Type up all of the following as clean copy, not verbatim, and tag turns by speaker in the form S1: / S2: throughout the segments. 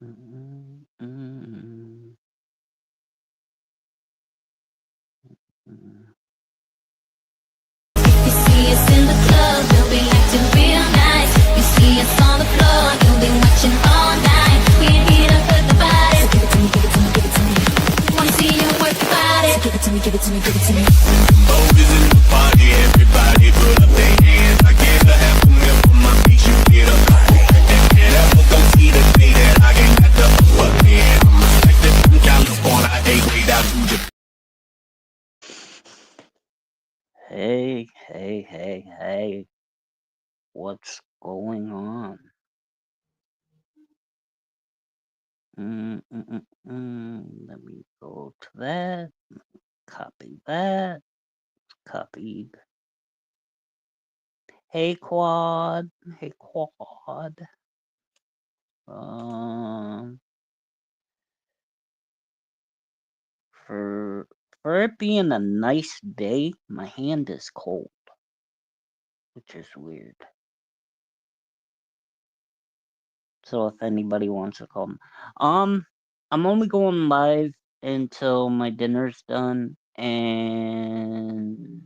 S1: Mm, mm, mm.
S2: You see us in the club, we'll be acting real nice. You see us on the floor, you'll be watching all night. We're here to hurt the body. So give it to me, give it to me, give it to me. Wanna see you work your body. So give it to me, give it to me, give it to me.
S3: Boys in the party, everybody put up their hands. I gave a half a meal for my beach, you get up. And I won't go see the day that I ain't got the upper hand. I'm respected from California, I ain't way down to Japan.
S1: Hey, hey, hey, hey. What's going on? Let me go to that. Copy that. Copied. Hey, Quad. Hey, Quad. Um, for for it being a nice day, my hand is cold, which is weird. So if anybody wants to call me, um, I'm only going live until my dinner's done and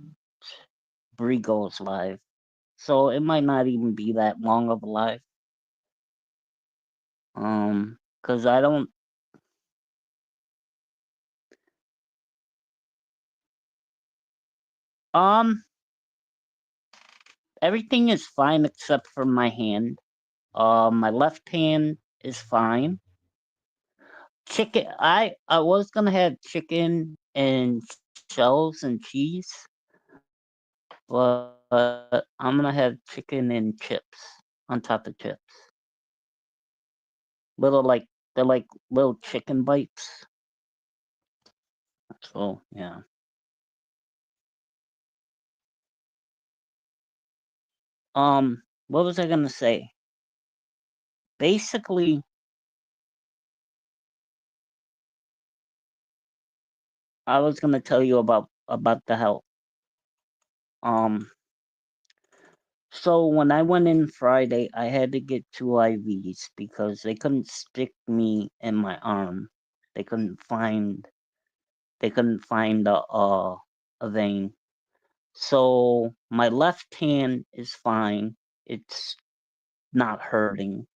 S1: Bree goes live. So it might not even be that long of a live. Cause I don't. Um, everything is fine except for my hand. My left hand is fine. Chicken. I was gonna have chicken and shells and cheese, but I'm gonna have chicken and chips on top of chips. Little like they're like little chicken bites. So yeah. What was I gonna say? Basically, I was gonna tell you about the health. Um, so when I went in Friday, I had to get two IVs because they couldn't stick me in my arm. They couldn't find they couldn't find a vein. So my left hand is fine. It's not hurting,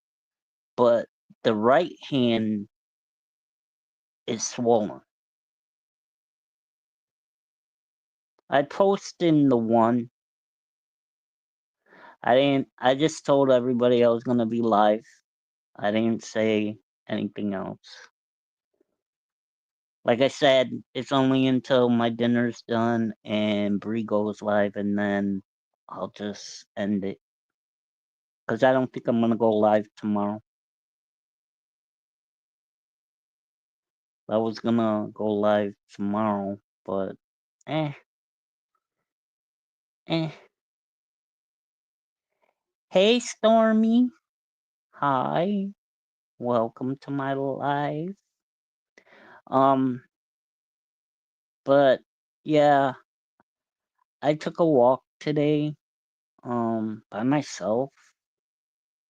S1: but the right hand is swollen. I posted in the one. I just told everybody I was gonna be live. I didn't say anything else. Like I said, it's only until my dinner's done and Bree goes live, and then I'll just end it. Because I don't think I'm gonna go live tomorrow. I was gonna go live tomorrow, but eh, eh. Hey, Stormy. Hi. Welcome to my live. Um, but yeah, I took a walk today, by myself,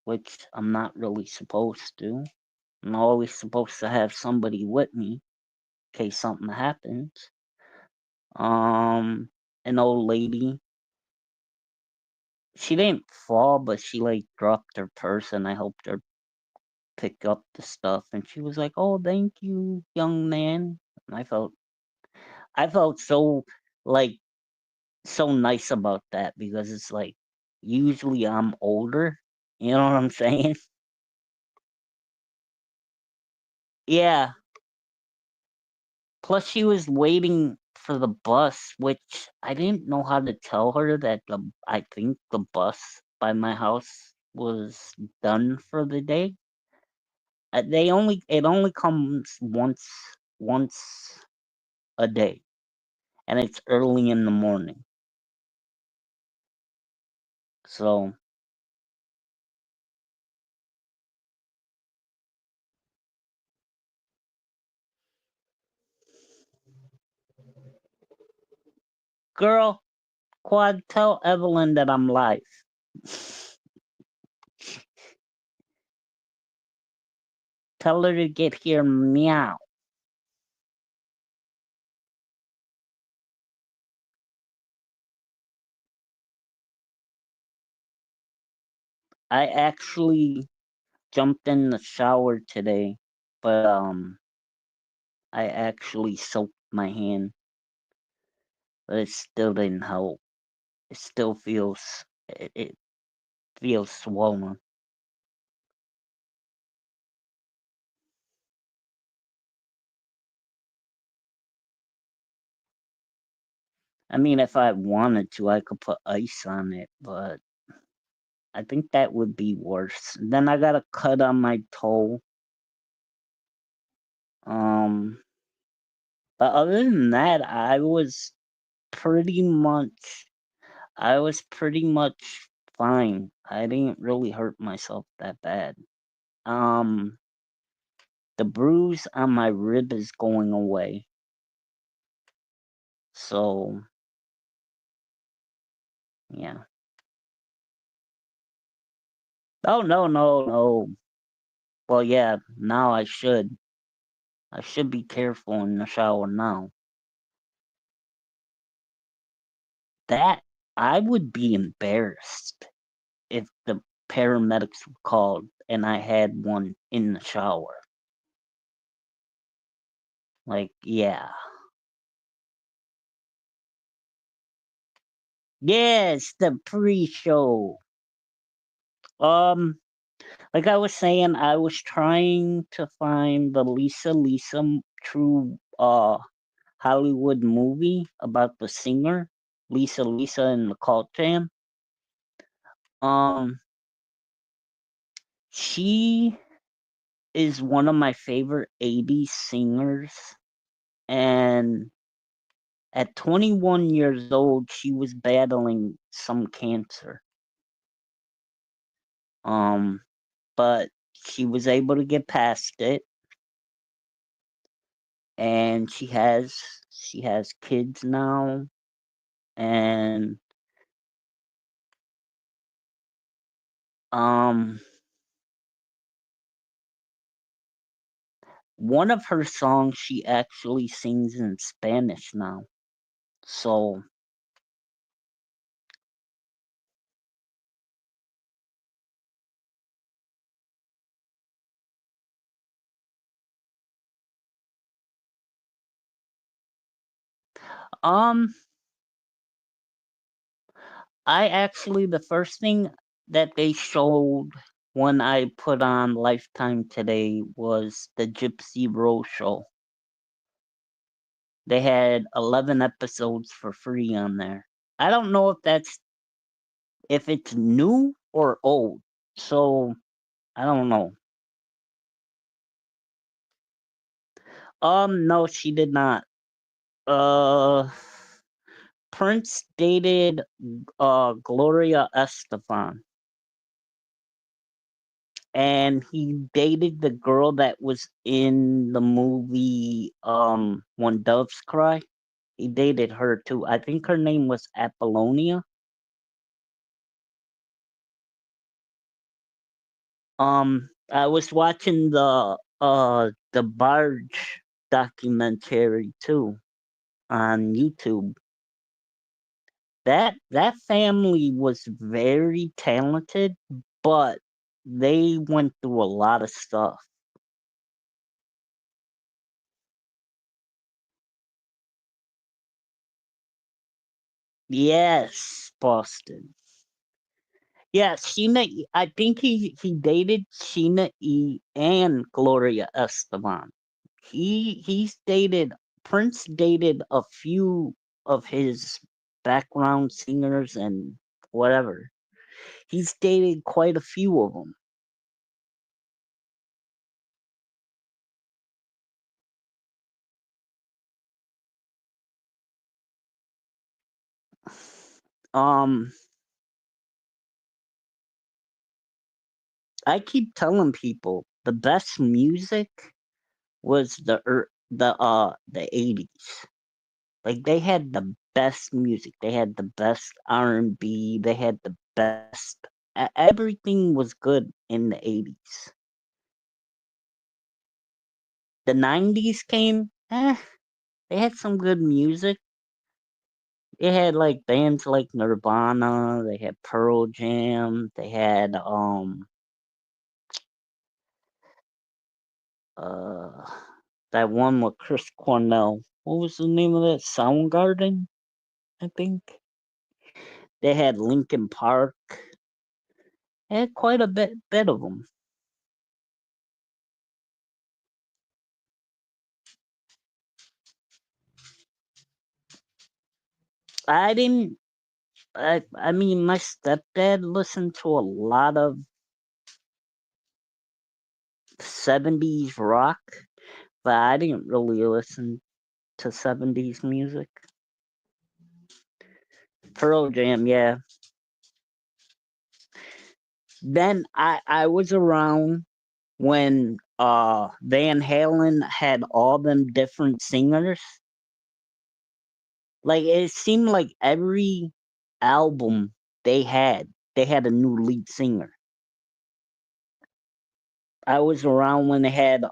S1: which I'm not really supposed to. I'm always supposed to have somebody with me in case something happens. Um, an old lady. She didn't fall, but she like dropped her purse, and I helped her pick up the stuff. And she was like, "Oh, thank you, young man." And I felt so like so nice about that because it's like usually I'm older. You know what I'm saying? Yeah. Plus, she was waiting for the bus, which I didn't know how to tell her that I think the bus by my house was done for the day. It only comes once a day, and it's early in the morning. So, girl, Quad, tell Evelyn that I'm live. Tell her to get here, meow. I actually jumped in the shower today, but I actually soaked my hand, but it still didn't help. It still it feels swollen. I mean, if I wanted to, I could put ice on it, but I think that would be worse. Then I got a cut on my toe. Um, but other than that, pretty much, I was pretty much fine. I didn't really hurt myself that bad. Um, the bruise on my rib is going away. So, yeah. Oh, no, no, no. Well, yeah, now I should. I should be careful in the shower now. That I would be embarrassed if the paramedics were called and I had one in the shower. Like, yeah. Yes, the pre-show. Um, like I was saying, I was trying to find the Lisa true Hollywood movie about the singer Lisa and the Cult Jam. Um, she is one of my favorite 80s singers, and at 21 years old she was battling some cancer. Um, but she was able to get past it, and she has kids now, and um one of her songs she actually sings in Spanish now. So, um I actually, the first thing that they showed when I put on Lifetime today was the Gypsy Rose Show. They had 11 episodes for free on there. I don't know if it's new or old. So, I don't know. No, she did not. Uh Prince dated Gloria Estefan, and he dated the girl that was in the movie When Doves Cry. He dated her too. I think her name was Apollonia. I was watching the Barge documentary too on YouTube. That family was very talented, but they went through a lot of stuff. Yes, Boston. Yeah, I think he dated Sheena E and Gloria Esteban. He's dated Prince dated a few of his background singers and whatever. He's dated quite a few of them. Um, I keep telling people the best music was the 80s. Like they had the best music. They had the best R&B. They had the best. Everything was good in the 80s. the 90s came, they had some good music. It had like bands like Nirvana, they had Pearl Jam, they had uh that one with Chris Cornell. What was the name of that? Soundgarden, I think. They had Linkin Park. They had quite a bit of them. I didn't. I mean, my stepdad listened to a lot of 70s rock, but I didn't really listen to 70s music. Pearl Jam, yeah. Then I was around when Van Halen had all them different singers. Like it seemed like every album they had a new lead singer. I was around when they had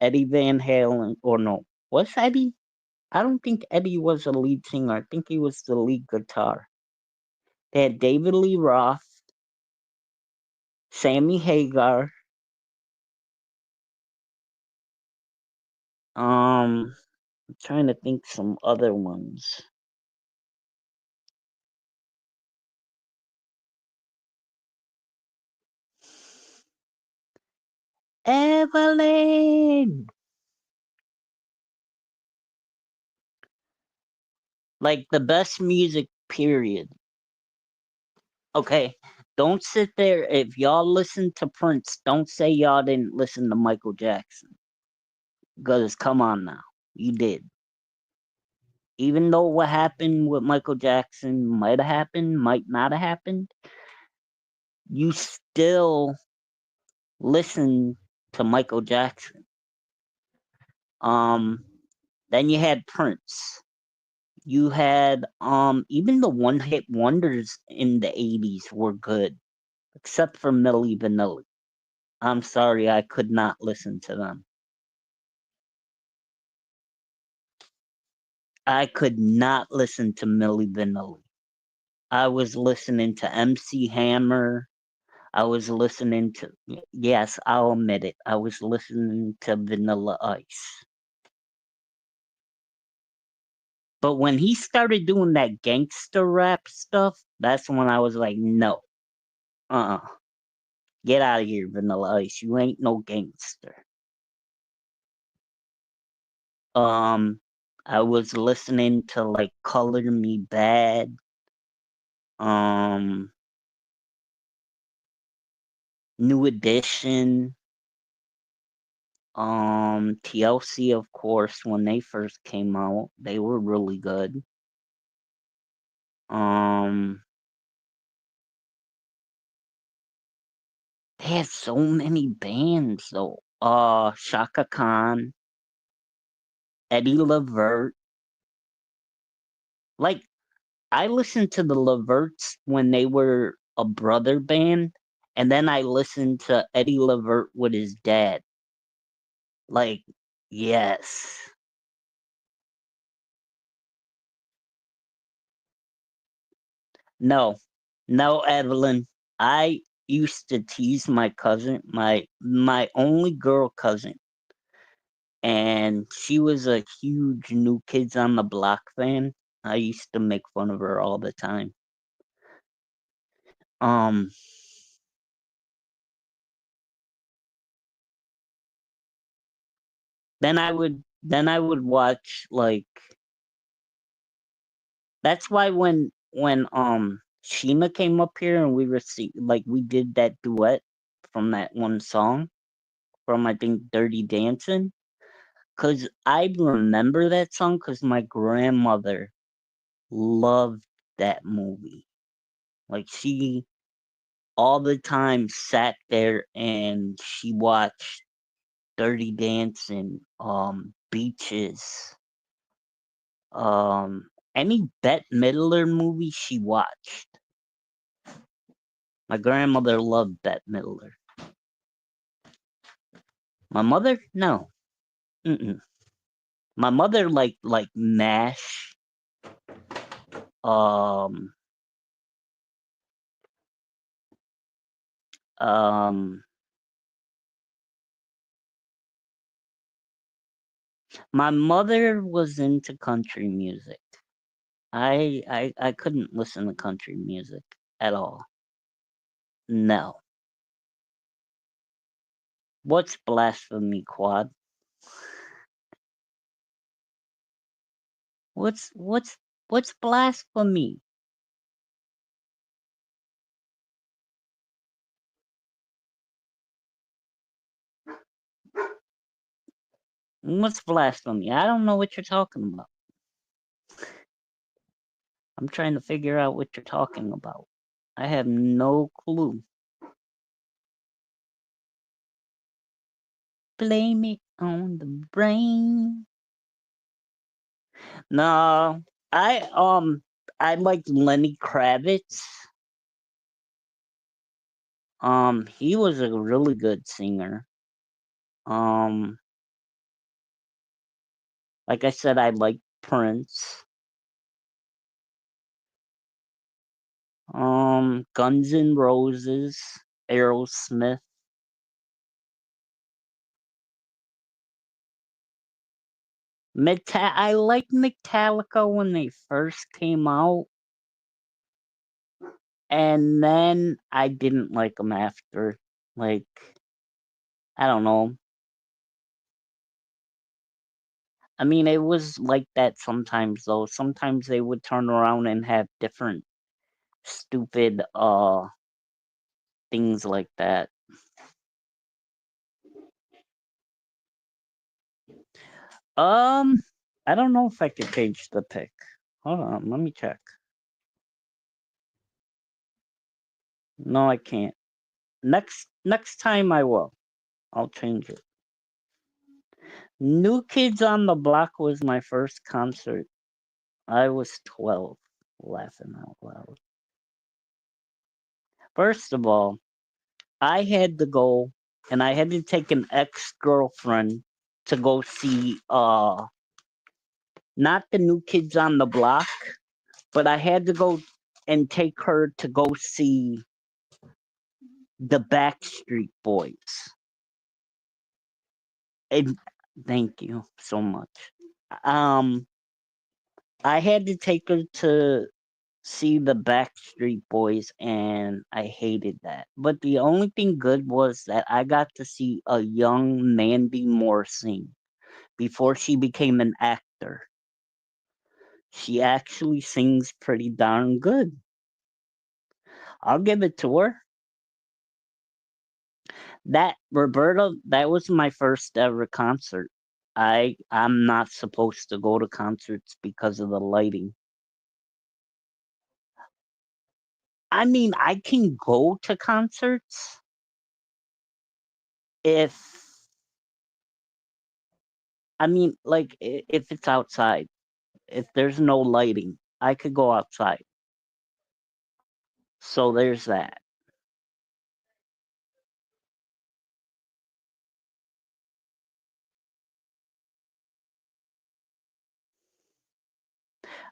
S1: Eddie Van Halen, or no, was Eddie? I don't think Eddie was a lead singer. I think he was the lead guitar. They had David Lee Roth, Sammy Hagar, I'm trying to think some other ones. Evelyn. Like the best music, period. Okay. Don't sit there. If y'all listen to Prince, don't say y'all didn't listen to Michael Jackson. Because come on now. You did. Even though what happened with Michael Jackson might have happened, might not have happened, you still listen to Michael Jackson. Um, then you had Prince. You had even the one hit wonders in the 80s were good, except for Milli Vanilli. I'm sorry, I could not listen to them. I could not listen to Milli Vanilli. I was listening to MC Hammer. I was listening to, yes, I'll admit it. I was listening to Vanilla Ice. But when he started doing that gangster rap stuff, that's when I was like, no, uh-uh. Get out of here, Vanilla Ice. You ain't no gangster. Um, I was listening to like Color Me Bad. Um, New Edition. TLC, of course, when they first came out, they were really good. Um, they had so many bands though. Shaka Khan, Eddie Levert. Like I listened to the Leverts when they were a brother band, and then I listened to Eddie Levert with his dad. Like, yes. No, no, Evelyn. I used to tease my cousin, my only girl cousin, and she was a huge New Kids on the Block fan. I used to make fun of her all the time. Um, then I would watch like that's why when Sheena came up here and we received like we did that duet from that one song from I think Dirty Dancing. Cause I remember that song because my grandmother loved that movie. Like she all the time sat there and she watched Dirty Dancing, Beaches, any Bette Midler movie she watched. My grandmother loved Bette Midler. My mother, no. Mm-mm. My mother like Nash. Um. Um. My mother was into country music. I couldn't listen to country music at all. No. What's blasphemy, Quad? What's blasphemy? What's blasphemy? I don't know what you're talking about. I'm trying to figure out what you're talking about. I have no clue. Blame it on the brain. No, I liked Lenny Kravitz. He was a really good singer. Um, like I said, I liked Prince. Guns N' Roses, Aerosmith. I liked Metallica when they first came out, and then I didn't like them after. Like, I don't know. I mean, it was like that sometimes though. Sometimes they would turn around and have different stupid things like that. Um, I don't know if I could change the pick. Hold on, let me check. No, I can't. Next time I will. I'll change it. New Kids on the Block was my first concert. I was 12, laughing out loud. First of all, I had to go and I had to take an ex-girlfriend to go see not the New Kids on the Block, but I had to go and take her to go see the Backstreet Boys. And thank you so much. Um I had to take her to see the Backstreet Boys and I hated that. But the only thing good was that I got to see a young Mandy Moore sing before she became an actor. She actually sings pretty darn good. I'll give it to her. That Roberta, that was my first ever concert. I'm not supposed to go to concerts because of the lighting. I mean, I can go to concerts if I mean, like if it's outside, if there's no lighting, I could go outside. So there's that.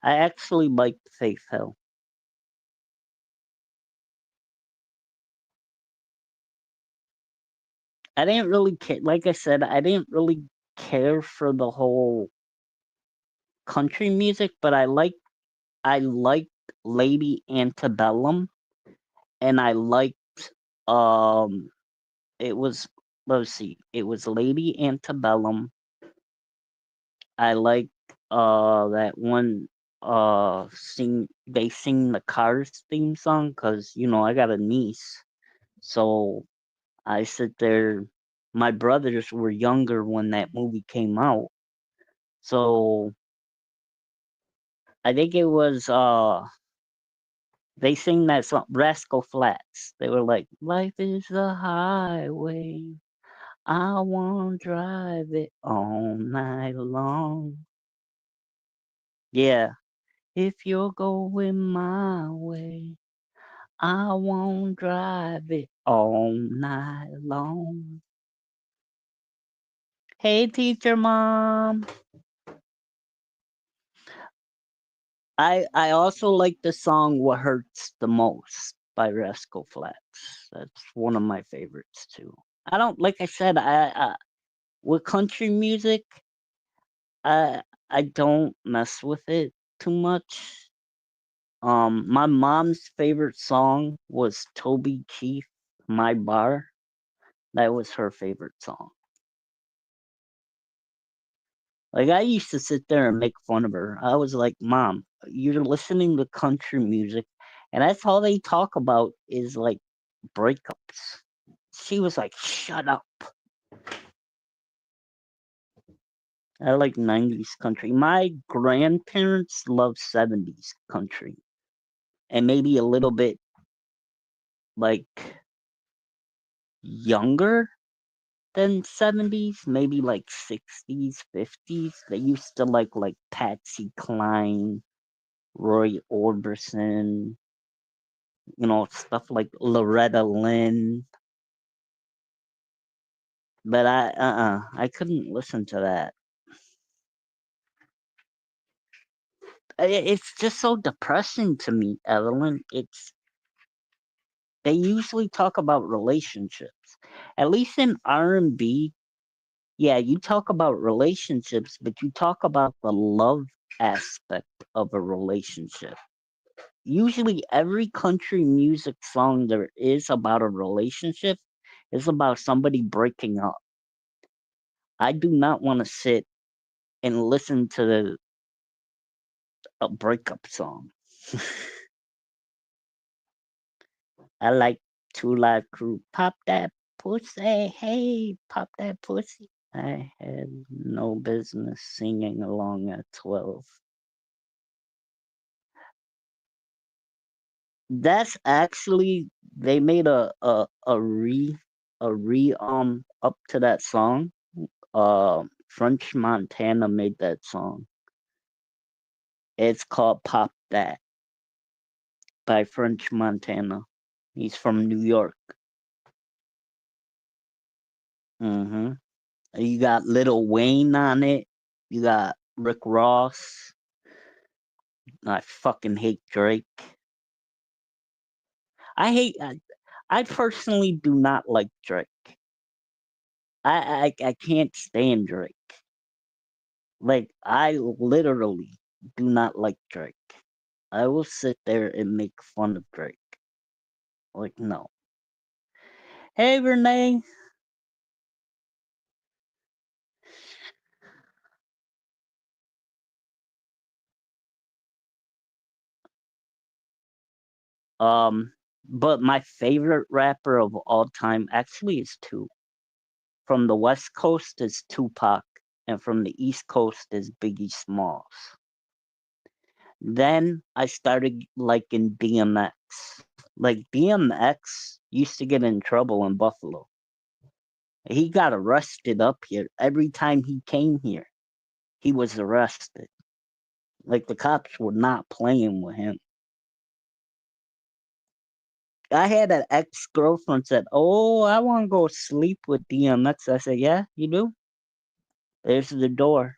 S1: I actually liked Faith Hill. I didn't really care. Like I said, I didn't really care for the whole country music, but I liked Lady Antebellum, and I liked it was let's see, it was Lady Antebellum. I liked that one sing the Cars theme song because I got a niece, so I sit there. My brothers were younger when that movie came out, so I think it was they sing that song Rascal Flats. They were like, "Life is a highway, I wanna drive it all night long." Yeah, if you're going my way, I won't drive it all night long. Hey, teacher mom. I also like the song "What Hurts the Most" by Rascal Flatts. That's one of my favorites too. I don't like I said I with country music. I don't mess with it too much. My mom's favorite song was Toby Keith, "My Bar." That was her favorite song. Like I used to sit there and make fun of her. I was like, "Mom, you're listening to country music, and that's all they talk about is like breakups." She was like, "Shut up." I like 90s country. My grandparents love 70s country, and maybe a little bit like younger than 70s, maybe like 60s, 50s. They used to like Patsy Cline, Roy Orbison, stuff like Loretta Lynn. But I couldn't listen to that. It's just so depressing to me, Evelyn. They usually talk about relationships. At least in R&B, yeah, you talk about relationships, but you talk about the love aspect of a relationship. Usually every country music song there is about a relationship is about somebody breaking up. I do not want to sit and listen to a breakup song. I like Two Live Crew. Pop that pussy, hey, pop that pussy. I had no business singing along at 12. That's actually they made a re up to that song. French Montana made that song. It's called Pop That by French Montana. He's from New York. hmm You got Little Wayne on it. You got Rick Ross. I fucking hate Drake. I hate. I personally do not like Drake. I can't stand Drake. Like I literally do not like Drake. I will sit there and make fun of Drake. Like no. Hey Renee. But my favorite rapper of all time actually is two. From the West Coast is Tupac, and from the East Coast is Biggie Smalls. Then I started liking DMX. Like DMX used to get in trouble in Buffalo. He got arrested up here every time he came here. He was arrested. Like the cops were not playing with him. I had an ex girlfriend said, "Oh, I want to go sleep with DMX." I said, "Yeah, you do. There's the door.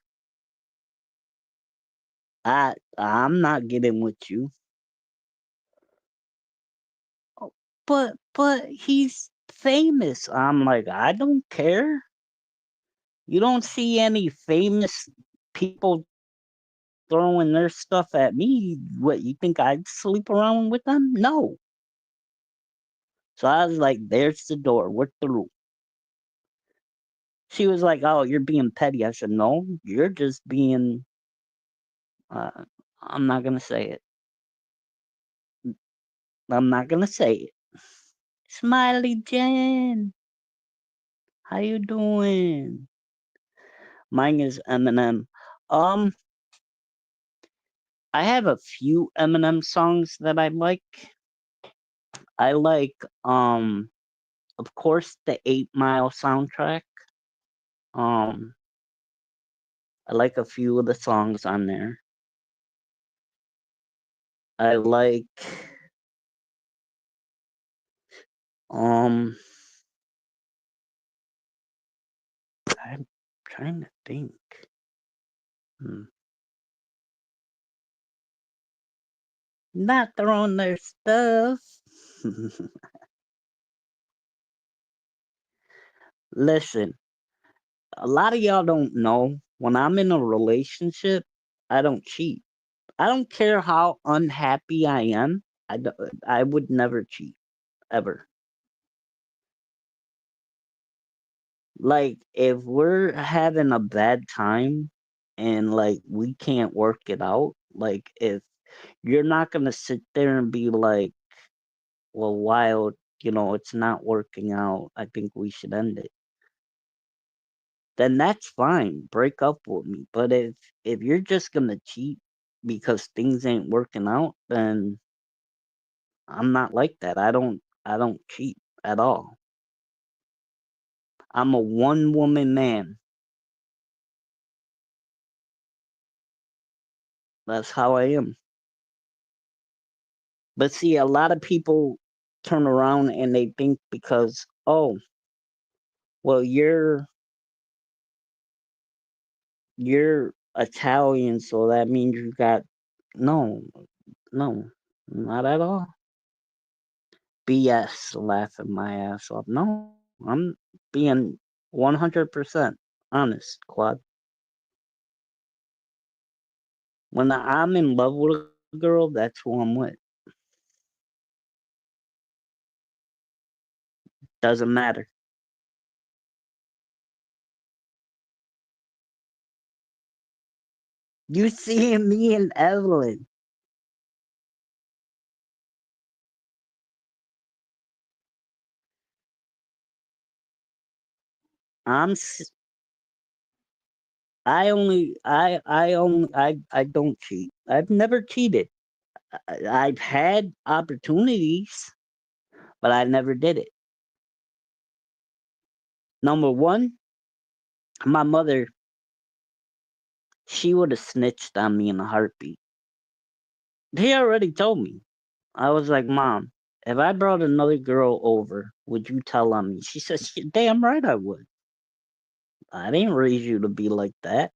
S1: I'm not getting with you." "Oh, but he's famous." I'm like, "I don't care. You don't see any famous people throwing their stuff at me. What you think I'd sleep around with them? No." So I was like, "There's the door. We're through." She was like, "Oh, you're being petty." I said, "No, you're just being." Uh, I'm not gonna say it. I'm not gonna say it. Smiley Jen, how you doing? Mine is Eminem. Um, I have a few Eminem songs that I like. I like, of course, the 8 Mile soundtrack. Um, I like a few of the songs on there. I like, um, I'm Trying to think. Hmm. Not throwing their stuff. Listen, a lot of y'all don't know. When I'm in a relationship, I don't cheat. I don't care how unhappy I am. I would never cheat ever. Like if we're having a bad time and like we can't work it out, like if you're not gonna sit there and be like, well, Wild, it's not working out. I think we should end it. Then that's fine. Break up with me. But if you're just gonna cheat because things ain't working out, then I'm not like that. I don't cheat at all. I'm a one woman man. That's how I am. But see, a lot of people turn around and they think because, oh, well, you're Italian, so that means you got no, no, not at all. BS, laughing my ass off. No, I'm being 100% honest, Quad. When I'm in love with a girl, that's who I'm with. Doesn't matter. You see me and Evelyn. I'm. I don't cheat. I've never cheated. I've had opportunities, but I never did it. Number one, my mother, she would have snitched on me in a heartbeat. He already told me. I was like, Mom, if I brought another girl over, would you tell on me? She said, Damn right I would. I didn't raise you to be like that.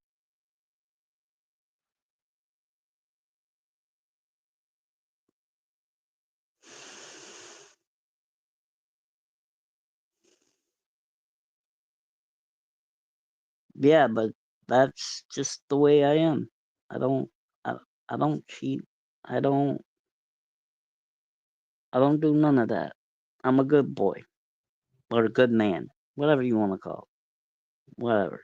S1: Yeah, but that's just the way I am. I don't I, I don't cheat. I don't I don't do none of that. I'm a good boy or a good man, whatever you want to call it. Whatever.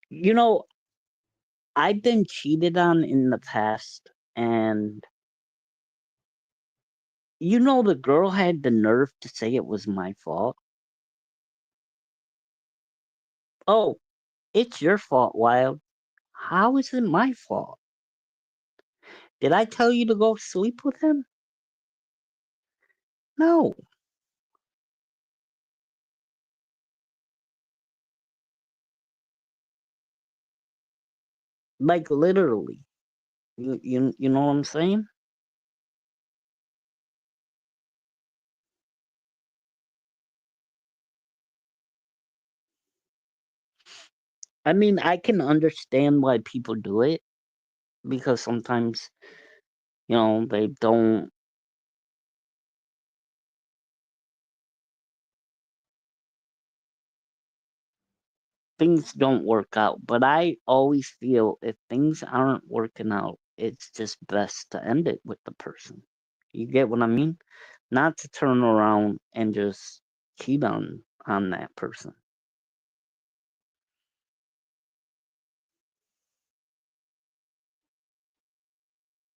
S1: You know, I've been cheated on in the past, and the girl had the nerve to say it was my fault. Oh, it's your fault, Wild. How is it my fault? Did I tell you to go sleep with him? No, like literally. You know what I'm saying? I mean, I can understand why people do it because sometimes, they don't things don't work out. But I always feel if things aren't working out, it's just best to end it with the person. You get what I mean? Not to turn around and just cheat on that person.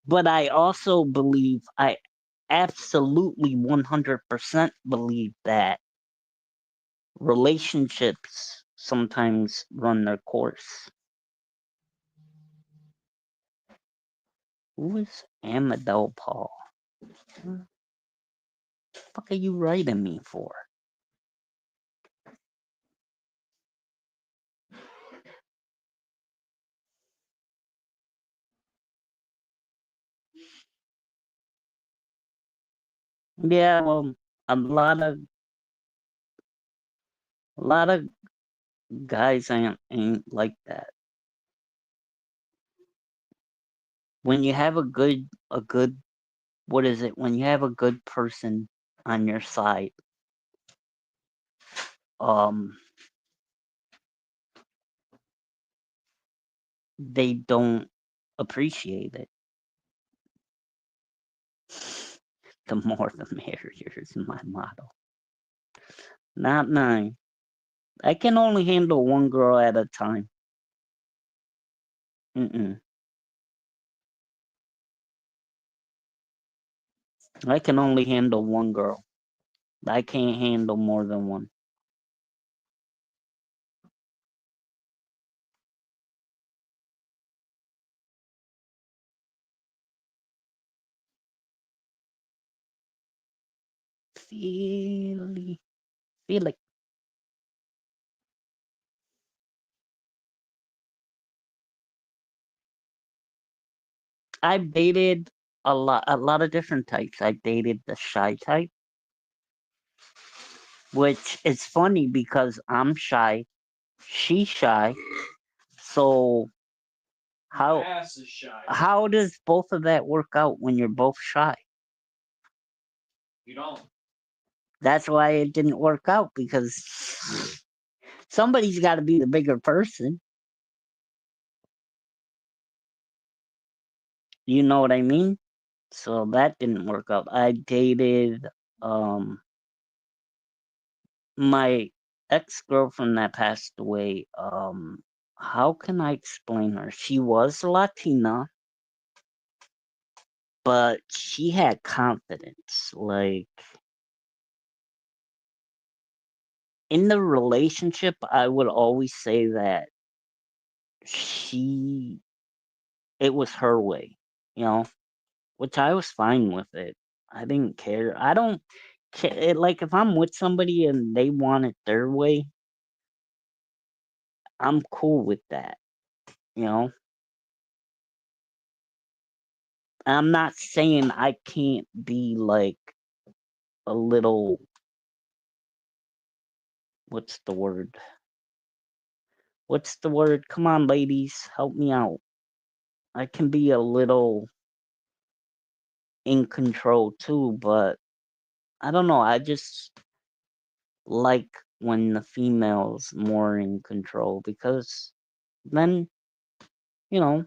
S1: But I also believe I absolutely 100% believe that relationships sometimes run their course. Who is Amadel Paul? What the fuck are you writing me for? Yeah, well, a lot of a lot of guys ain't like that. When you have a good what is it? When you have a good person on your side, um, they don't appreciate it. The more the merrier is my motto. Not nine. I can only handle one girl at a time. Mm-mm. I can only handle one girl. I can't handle more than one. Feel, feel like I've dated a lot of different types. I dated the shy type, which is funny because I'm shy, she's shy. So how
S4: Ass is shy.
S1: how does both of that work out when you're both shy?
S4: You don't.
S1: That's why it didn't work out because somebody's got to be the bigger person. You know what I mean? So that didn't work out. I dated um my ex-girlfriend that passed away. How can I explain her? She was Latina, but she had confidence. Like in the relationship, I would always say that she it was her way, you know, which I was fine with it. I didn't care. I don't care. Like if I'm with somebody and they want it their way, I'm cool with that. You know, I'm not saying I can't be like a little, what's the word? What's the word? Come on, ladies, help me out. I can be a little in control too, but I don't know. I just like when the female's more in control because then, you know,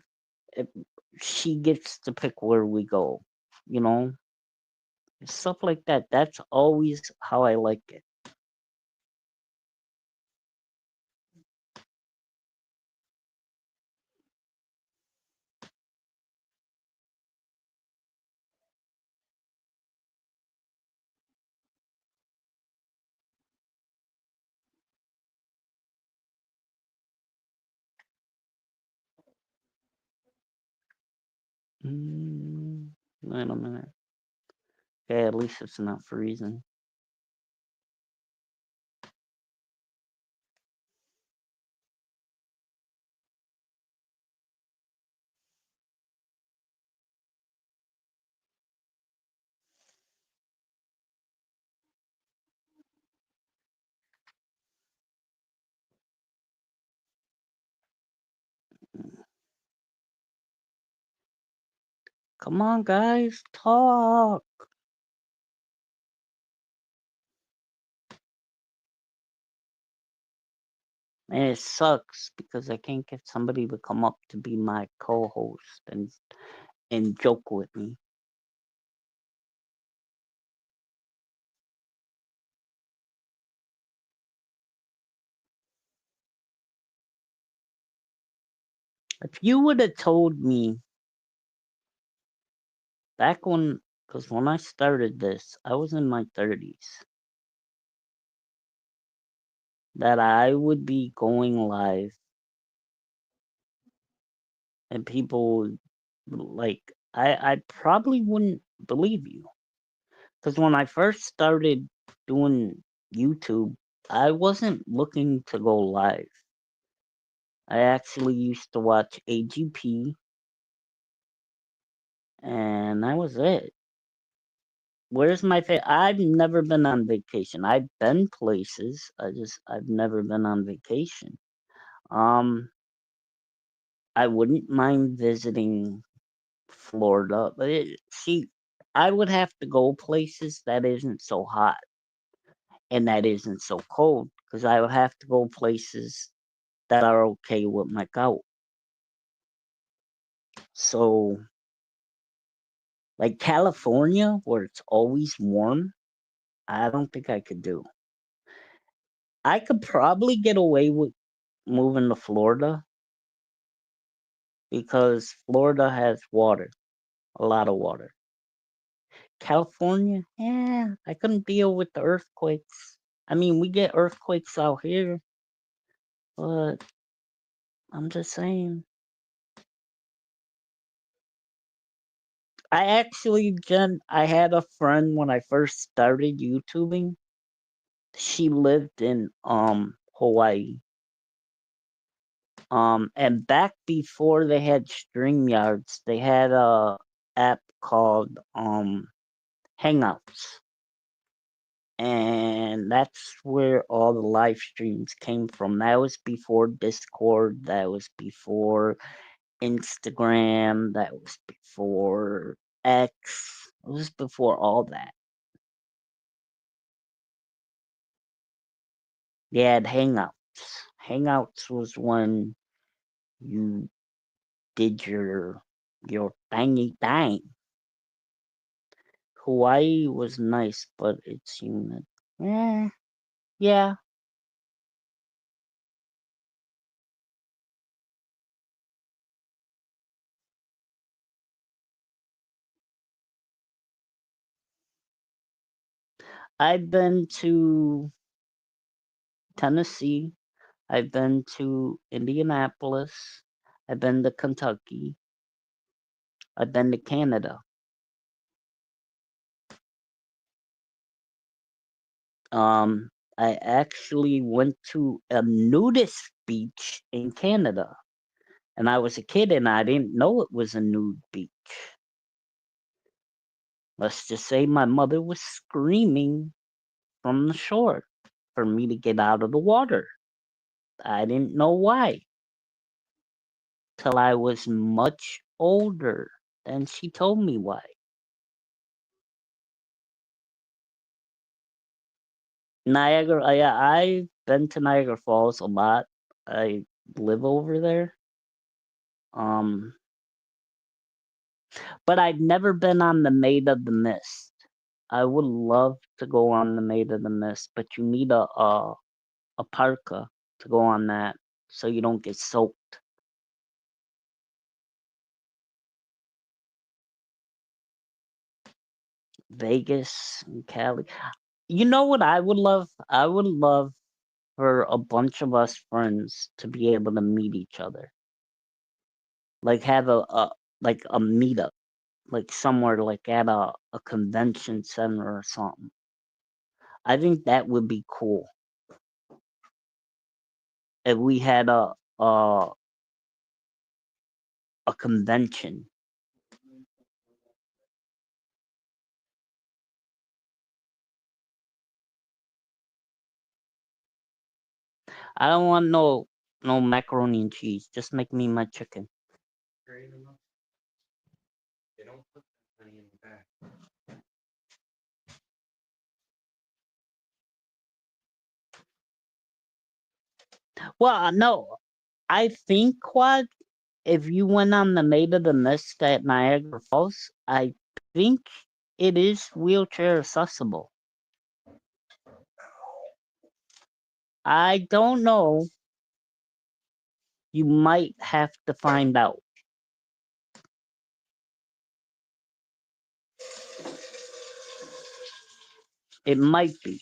S1: it, she gets to pick where we go, you know, stuff like that. That's always how I like it. Mm, wait a minute. Okay, at least it's not freezing. Come on, guys, talk. And it sucks because I can't get somebody to come up to be my co-host and joke with me. If you would have told me back when, because when I started this, I was in my 30s, that I would be going live and people like, I probably wouldn't believe you. Because when I first started doing YouTube, I wasn't looking to go live. I actually used to watch AGP, and that was it. Where's my I've never been on vacation. I've been places. I've never been on vacation. Um, I wouldn't mind visiting Florida, but see, I would have to go places that isn't so hot and that isn't so cold because I would have to go places that are okay with my gout. So, like California, where it's always warm, I don't think I could do. I could probably get away with moving to Florida because Florida has water, a lot of water. California, yeah, I couldn't deal with the earthquakes. I mean, we get earthquakes out here, but I'm just saying. I actually, Jen, I had a friend when I first started YouTubing. She lived in Hawaii. And back before they had StreamYards, they had a app called Hangouts. And that's where all the live streams came from. That was before Discord, that was before Instagram, that was before X. It was before all that. They had Hangouts. Hangouts was when you did your thingy thing. Hawaii was nice, but it's humid. Yeah. I've been to Tennessee. I've been to Indianapolis. I've been to Kentucky. I've been to Canada. Um, I actually went to a nudist beach in Canada. And I was a kid and I didn't know it was a nude beach. Let's just say my mother was screaming from the shore for me to get out of the water. I didn't know why till I was much older. Then she told me why. Niagara, yeah, I've been to Niagara Falls a lot. I live over there. Um, but I've never been on the Maid of the Mist. I would love to go on the Maid of the Mist, but you need a parka to go on that so you don't get soaked. Vegas and Cali. You know what I would love? I would love for a bunch of us friends to be able to meet each other. Like have a meetup, like somewhere like at a convention center or something. I think that would be cool if we had a convention. I don't want no macaroni and cheese. Just make me my chicken.
S4: They don't put that money in the back.
S1: Well, no, I think Quad. If you went on the Maid of the Mist at Niagara Falls, I think it is wheelchair accessible. I don't know. You might have to find out. It might be.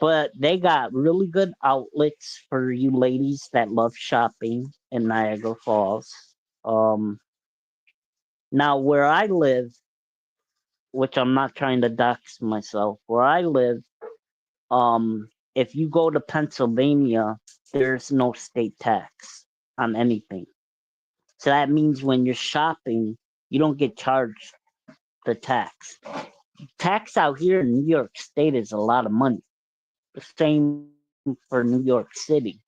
S1: But they got really good outlets for you ladies that love shopping in Niagara Falls. Um, Now where I live, which I'm not trying to dox myself, where I live, if you go to Pennsylvania, there's no state tax on anything. So that means when you're shopping, you don't get charged the tax. Tax out here in New York State is a lot of money. The same for New York City.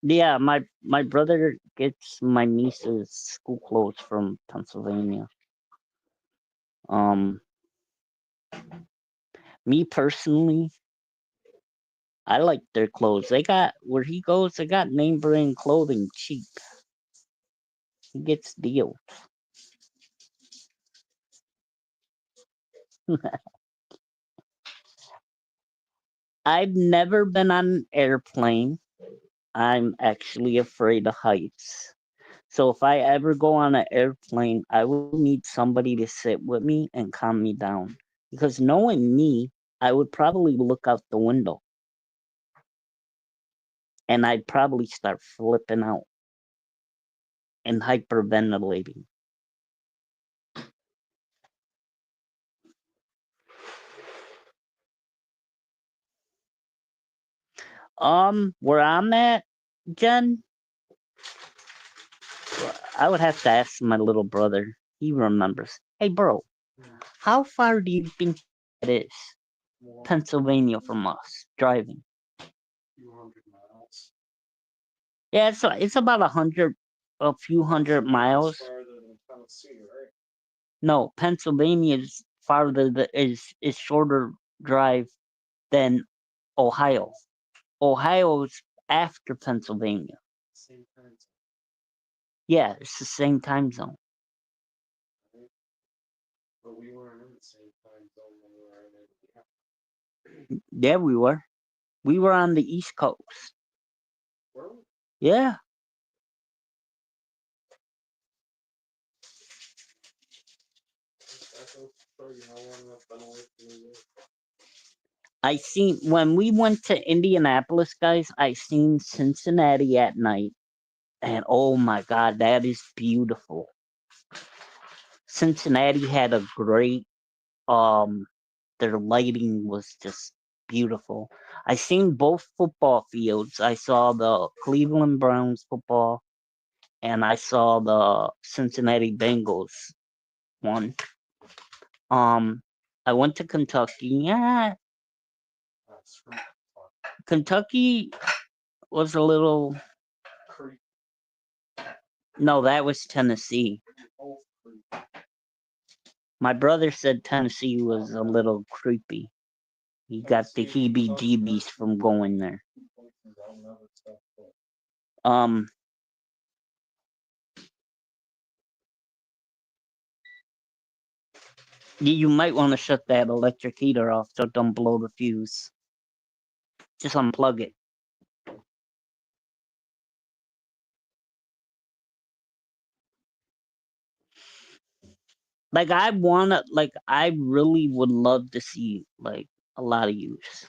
S1: Yeah, my brother gets my niece's school clothes from Pennsylvania. Um, me personally, I like their clothes. They got where he goes. They got name brand clothing cheap. He gets deals. I've never been on an airplane. I'm actually afraid of heights. So if I ever go on an airplane, I will need somebody to sit with me and calm me down. Because knowing me, I would probably look out the window and I'd probably start flipping out and hyperventilating. Where I'm at, Jen, I would have to ask my little brother. He remembers. Hey, bro, how far do you think it is?
S4: More
S1: Pennsylvania from us, driving.
S4: few hundred miles.
S1: Yeah, it's about a few hundred
S4: It's
S1: miles.
S4: farther than Tennessee, right?
S1: No, Pennsylvania is farther. Is shorter drive than Ohio. Ohio is after Pennsylvania.
S4: Same time zone,
S1: Yeah, it's the same time zone.
S4: right? But we weren't in the same time zone when we were in Indiana.
S1: Yeah, we were. We were on the East Coast.
S4: Were we?
S1: Yeah,
S4: That goes to show you how long I've been away from New York.
S1: I seen when we went to Indianapolis, guys. I seen Cincinnati at night, and oh my God, that is beautiful. Cincinnati had a great their lighting was just beautiful. I seen both football fields. I saw the Cleveland Browns football and I saw the Cincinnati Bengals one. Um I went to Kentucky. Yeah,
S4: Screw fuck.
S1: Kentucky was a little
S4: Creep.
S1: no, that was Tennessee.
S4: Oh, creep.
S1: My brother said Tennessee was a little creepy. He got the heebie jeebies from going there.
S4: I'll never step foot.
S1: Um you might want to shut that electric heater off so it don't blow the fuse. Just unplug it. Like I really would love to see like a lot of use.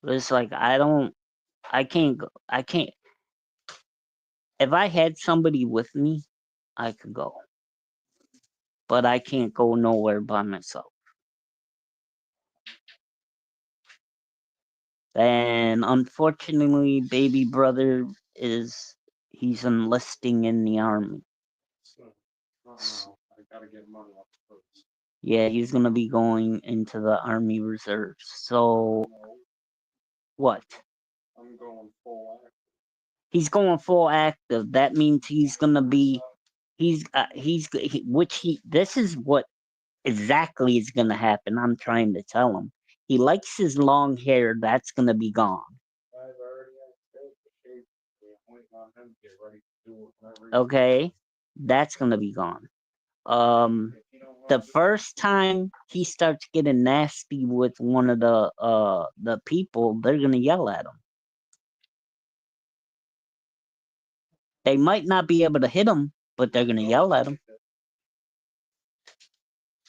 S1: But it's like I can't. If I had somebody with me, I could go, but I can't go nowhere by myself. And unfortunately, baby brother he's enlisting in the army.
S4: So, not now. I gotta get money up first.
S1: Yeah, he's gonna be going into the army reserves. So
S4: No,
S1: what?
S4: I'm going full act.
S1: He's going full active. That means he's gonna be which he this is what exactly is gonna happen. I'm trying to tell him. He likes his long hair. That's gonna be gone.
S4: I've already had the shave. I'm waiting on him to get ready to do it whenever he
S1: Okay, that's gonna be gone.
S4: If you don't want
S1: The
S4: to
S1: first time he starts getting nasty with one of the people, they're gonna yell at him. They might not be able to hit him, but they're gonna yell at him.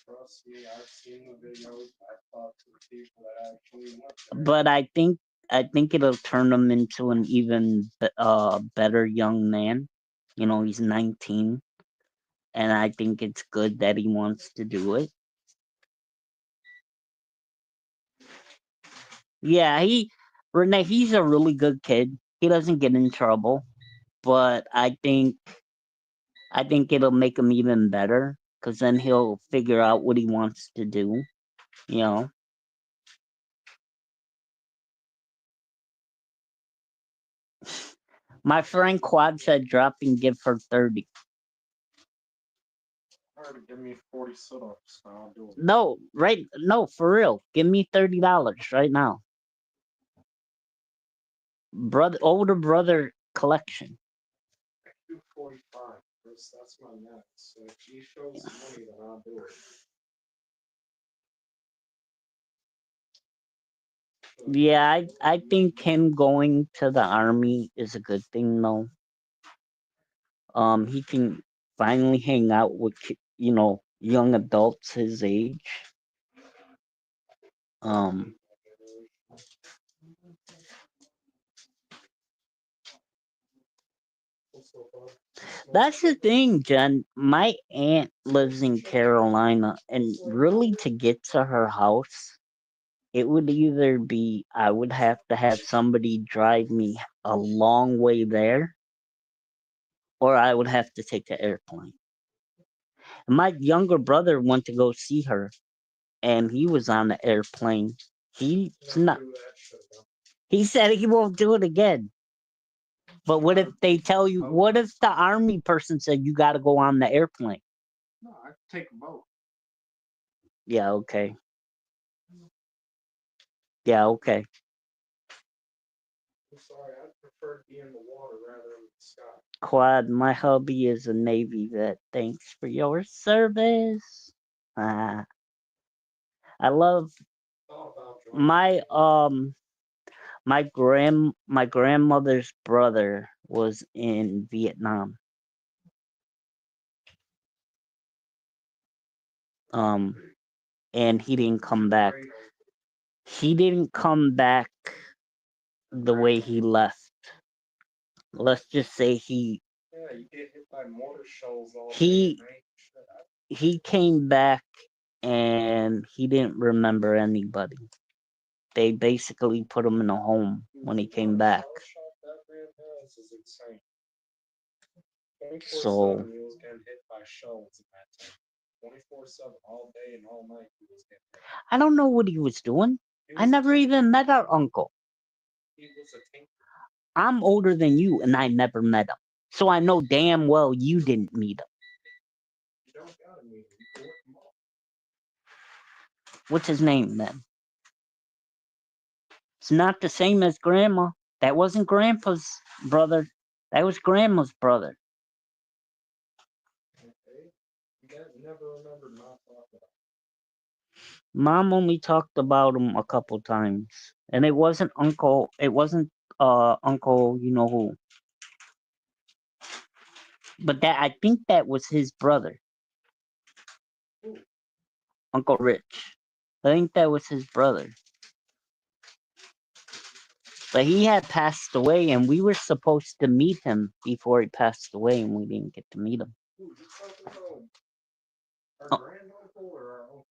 S4: trust me, I've seen the videos. I've talked to the people that actually went there.
S1: But I think it'll turn him into an even better young man. You know, he's 19, and I think it's good that he wants to do it. Yeah, Renee, he's a really good kid. He doesn't get in trouble, but I think it'll make him even better because then he'll figure out what he wants to do. You know. My friend Quad said drop and give her 30.
S4: Alright, give me 40 sit-ups, and I'll do it.
S1: No, right? No, for real. Give me $30 right now. Older brother collection.
S4: I can do 45, because that's my max. So if she shows the money, then I'll do it.
S1: Yeah, I think him going to the army is a good thing though. He can finally hang out with young adults his age. Um, that's the thing, Jen. My aunt lives in Carolina, and really to get to her house, it would either be I would have to have somebody drive me a long way there, or I would have to take an airplane. My younger brother went to go see her, and he was on the airplane. He's not.
S4: Do that shit, though.
S1: He said he won't do it again. But what if they tell you? What if the army person said you got to go on the airplane?
S4: No, I take a boat.
S1: Yeah, okay. Yeah, okay.
S4: I'm sorry, I'd prefer to be in the water rather than the sky.
S1: Quad, my hubby is a Navy vet. Thanks for your service. I love
S4: It's all about driving.
S1: my grandmother's brother was in Vietnam. And he didn't come back. He didn't come back the way he left. Let's just say
S4: Yeah, you get hit by mortar shells all
S1: He-
S4: day, right? Shit,
S1: he came back and he didn't remember anybody. They basically put him in a home when he came back.
S4: Shell that man has is insane.
S1: So
S4: 24/7 he was getting hit by shells in that time. 24/7 all day and all night he was getting hit.
S1: I don't know what he was doing.
S4: He
S1: I
S4: was a
S1: never
S4: tank.
S1: even met our uncle.
S4: He was a tank.
S1: I'm older than you and I never met him. So I know damn well you didn't meet him.
S4: You don't gotta meet him. You can look him up.
S1: What's his name then? It's not the same as grandma. That wasn't grandpa's brother. That was grandma's brother.
S4: Okay. You guys never remember not talking about
S1: Mom only talked about him a couple times. And it wasn't uncle uncle you know who. But that I think that was his brother. Uncle Rich. I think that was his brother. But he had passed away and we were supposed to meet him before he passed away and we didn't get to meet him.
S4: Who you talking about? Our
S1: Oh.
S4: granduncle or our uncle?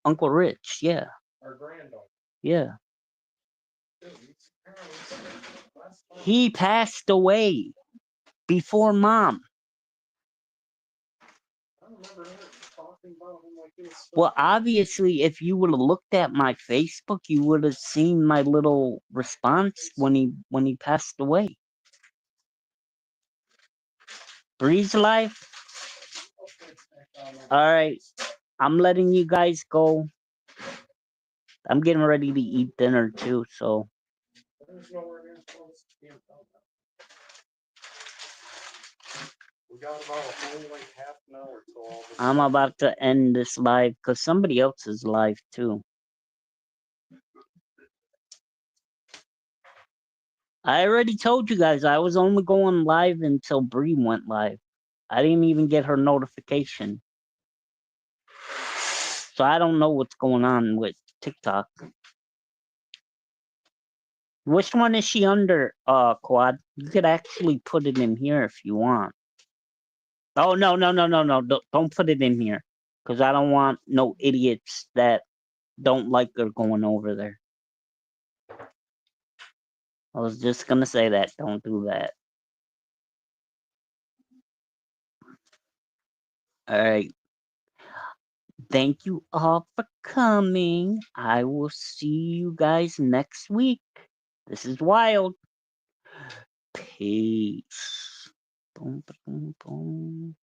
S1: Uncle Rich, yeah.
S4: Our granduncle.
S1: Yeah.
S4: Dude, he's apparently last time.
S1: He passed away before Mom.
S4: I don't remember him talking about him like he was still
S1: Well,
S4: alive.
S1: obviously, if you would have looked at my Facebook, you would have seen my little response when he passed away. Breeze life. All right, I'm letting you guys go. I'm getting ready to eat dinner too, so
S4: There's nowhere near close to being found out. We got about a whole like half an hour till all this.
S1: I'm about to end this live because somebody else is live too. I already told you guys I was only going live until Bree went live. I didn't even get her notification. So I don't know what's going on with TikTok. Which one is she under, Quad? You could actually put it in here if you want. Oh, no. Don't put it in here. Because I don't want no idiots that don't like her going over there. I was just gonna say that. Don't do that. All right. Thank you all for coming. I will see you guys next week. This is wild. Peace. Boom, boom, boom.